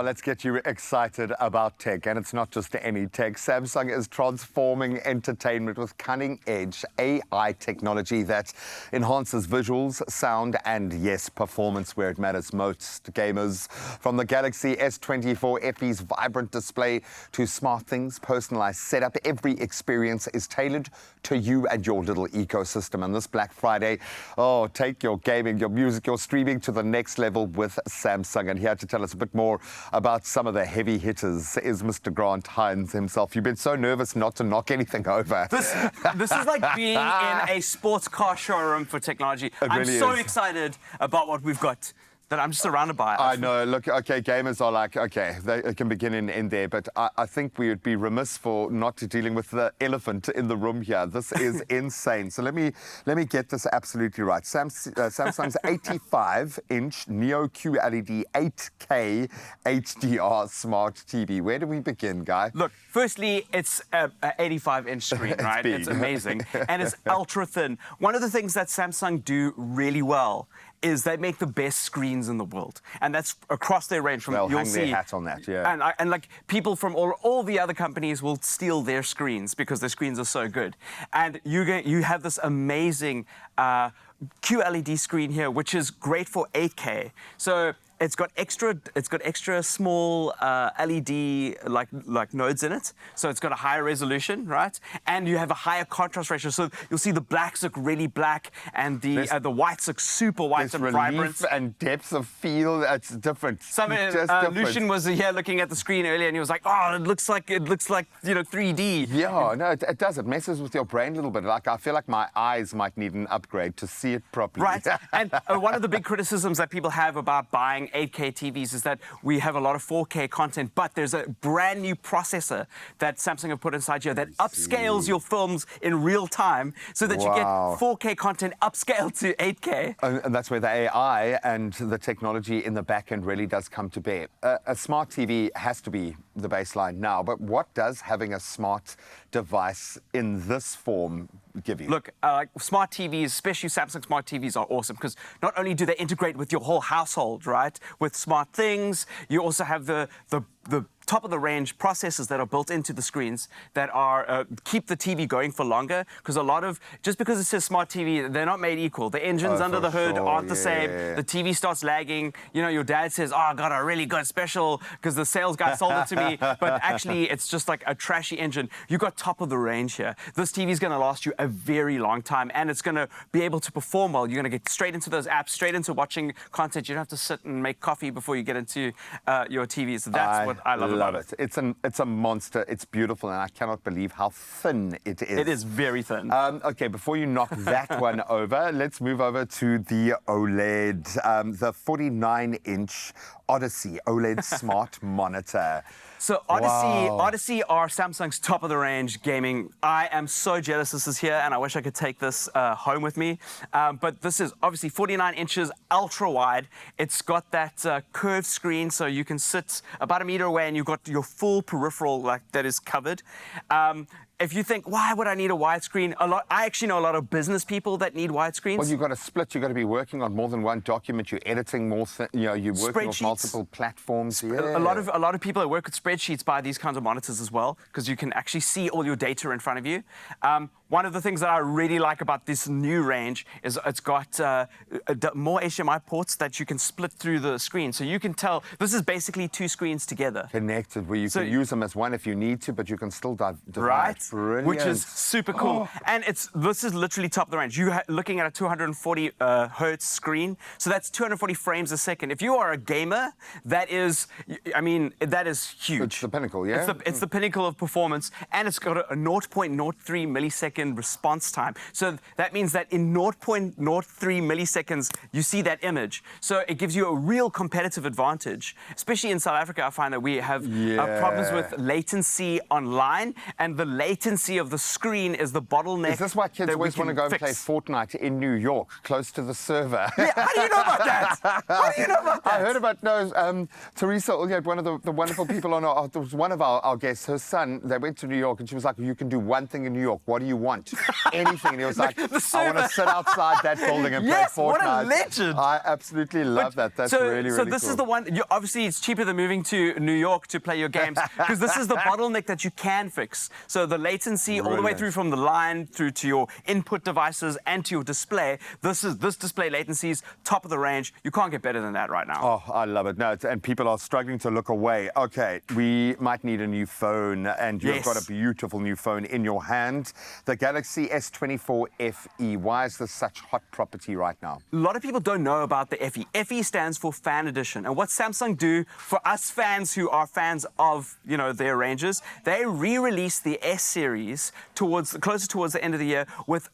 let's get you excited about tech. And it's not just any tech. Samsung is transforming entertainment with cutting-edge AI technology that enhances visuals, sound, and, yes, performance where it matters most. Gamers, from the Galaxy S24 FE's vibrant display to SmartThings' personalized setup, every experience is tailored to you and your little ecosystem. And this Black Friday, take your gaming, your music, your streaming to the next level with Samsung. And here to tell us a bit more about some of the heavy hitters is Mr. Hinds himself. You've been so nervous not to knock anything over. This is like being in a sports car showroom for technology. I'm so excited about what we've got that I'm just surrounded by it. I know. Look, okay, gamers are like, okay, they can begin and end there, but I think we would be remiss for not dealing with the elephant in the room here. This is insane. So let me get this absolutely right. Samsung's 85-inch Neo QLED 8K HDR smart TV. Where do we begin, Guy? Look, firstly, it's an 85-inch screen, right? It's amazing. And it's ultra thin. One of the things that Samsung do really well is they make the best screens in the world, and that's across their range. They'll hang their hat on that, yeah. And like people from all the other companies will steal their screens because their screens are so good. And you have this amazing QLED screen here, which is great for 8K. So it's got extra small LED like nodes in it, so it's got a higher resolution, right? And you have a higher contrast ratio, so you'll see the blacks look really black and the whites look super white and vibrant. Relief and depth of field. It's different. Lucian was here looking at the screen earlier, and he was like, "Oh, it looks like 3D." Yeah, no, it does. It messes with your brain a little bit. Like I feel like my eyes might need an upgrade to see it properly. Right. And one of the big criticisms that people have about buying 8K TVs is that we have a lot of 4K content, but there's a brand new processor that Samsung have put inside here that upscales your films in real time so that you get 4K content upscaled to 8K. And that's where the AI and the technology in the back end really does come to bear. A smart TV has to be the baseline now, but what does having a smart device in this form give you? Look, smart TVs, especially Samsung smart TVs, are awesome because not only do they integrate with your whole household, right, with SmartThings, you also have the top-of-the-range processors that are built into the screens that are keep the TV going for longer, because just because it says smart TV, they're not made equal. The engines under the hood aren't the same. The TV starts lagging. You know, your dad says, "Oh, I got a really good special because the sales guy sold it to me," but actually it's just like a trashy engine. You got top-of-the-range here. This TV is going to last you a very long time, and it's going to be able to perform well. You're going to get straight into those apps, straight into watching content. You don't have to sit and make coffee before you get into your TV. So that's what I love about it. It's a monster. It's beautiful, and I cannot believe how thin it is. It is very thin. Okay, before you knock that one over, let's move over to the OLED, the 49-inch Odyssey OLED smart monitor. So Odyssey are Samsung's top-of-the-range gaming. I am so jealous this is here, and I wish I could take this home with me. But this is obviously 49 inches, ultra-wide. It's got that curved screen, so you can sit about a meter away, and you've got your full peripheral that is covered. If you think, why would I need a widescreen? I actually know a lot of business people that need widescreens. Well, you've got to split. You've got to be working on more than one document. You're editing more. You're working with multiple platforms. A lot of people that work with spreadsheets buy these kinds of monitors as well, because you can actually see all your data in front of you. One of the things that I really like about this new range is it's got more HDMI ports that you can split through the screen. So you can tell this is basically two screens together. Connected, where you can use them as one if you need to, but you can still divide. Right. Brilliant. Which is super cool. And this is literally top of the range. You're looking at a 240 hertz screen, so that's 240 frames a second. If you are a gamer, that is huge. It's the pinnacle, yeah? It's the pinnacle of performance, and it's got a 0.03 millisecond response time. So that means that in 0.03 milliseconds, you see that image. So it gives you a real competitive advantage. Especially in South Africa, I find that we have problems with latency online, and the latency of the screen is the bottleneck. Is this why kids that we always want to can go and play fix. Fortnite in New York, close to the server? Yeah, how do you know about that? How do you know about that? I heard about, Teresa Ulyard, one of the wonderful people on it was one of our guests, her son, they went to New York and she was like, you can do one thing in New York. What do you want? Anything. And he was like, I want to sit outside that building and Yes, play Fortnite. what a legend. I absolutely love that. That's really So cool. this is the one, obviously it's cheaper than moving to New York to play your games because this is the bottleneck that you can fix. So the latency all the way Brilliant. through from the line through to your input devices and to your display. This display latency is top of the range. You can't get better than that right now. Oh, I love it. No, and people are struggling to look away. Okay, we might need a new phone, and you've Yes. got a beautiful new phone in your hand. The Galaxy S24 FE. Why is this such hot property right now? A lot of people don't know about the FE. FE stands for Fan Edition. And what Samsung do for us fans who are fans of, their ranges, they re-release the S series closer towards the end of the year with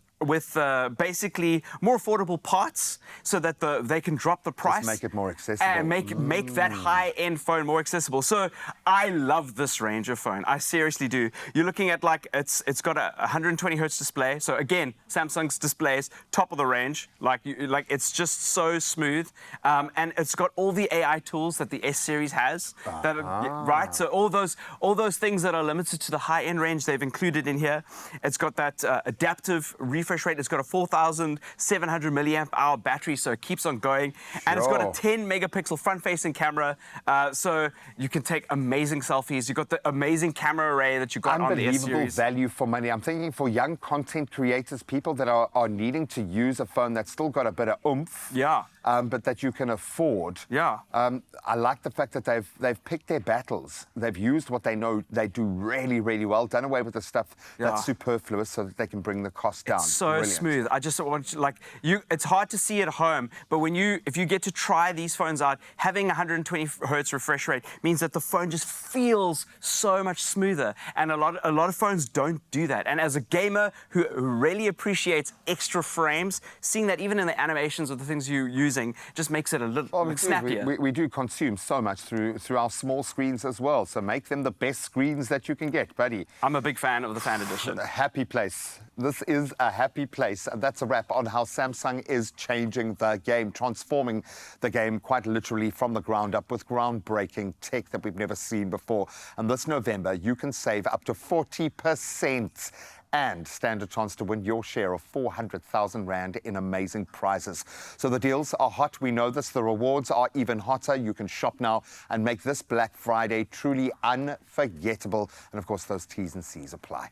basically more affordable parts so that they can drop the price. Just make it more accessible. And make that high-end phone more accessible. So I love this range of phone. I seriously do. You're looking at it's got a 120 hertz display. So again, Samsung's displays, top of the range. It's just so smooth. And it's got all the AI tools that the S series has. Right? So all those things that are limited to the high-end range, they've included in here. It's got that adaptive refresh rate. It's got a 4,700 milliamp hour battery, so it keeps on going. And it's got a 10 megapixel front-facing camera, so you can take amazing selfies. You've got the amazing camera array that you got on the S Unbelievable series. value for money. I'm thinking for young content creators, people that are needing to use a phone that's still got a bit of oomph. Yeah. But that you can afford. Yeah. I like the fact that they've picked their battles. They've used what they know they do really, really well, done away with the stuff that's superfluous so that they can bring the cost down. So Brilliant. smooth. I just want it's hard to see at home, but if you get to try these phones out, having 120 hertz refresh rate means that the phone just feels so much smoother. And a lot of phones don't do that. And as a gamer who really appreciates extra frames, seeing that even in the animations of the things you're using just makes it a little snappier. We do consume so much through our small screens as well, so make them the best screens that you can get, buddy. I'm a big fan of the Fan Edition. A happy place. This is a happy place. And that's a wrap on how Samsung is changing the game, transforming the game quite literally from the ground up with groundbreaking tech that we've never seen before. And this November, you can save up to 40% and stand a chance to win your share of 400,000 Rand in amazing prizes. So the deals are hot. We know this. The rewards are even hotter. You can shop now and make this Black Friday truly unforgettable. And of course, those T's and C's apply.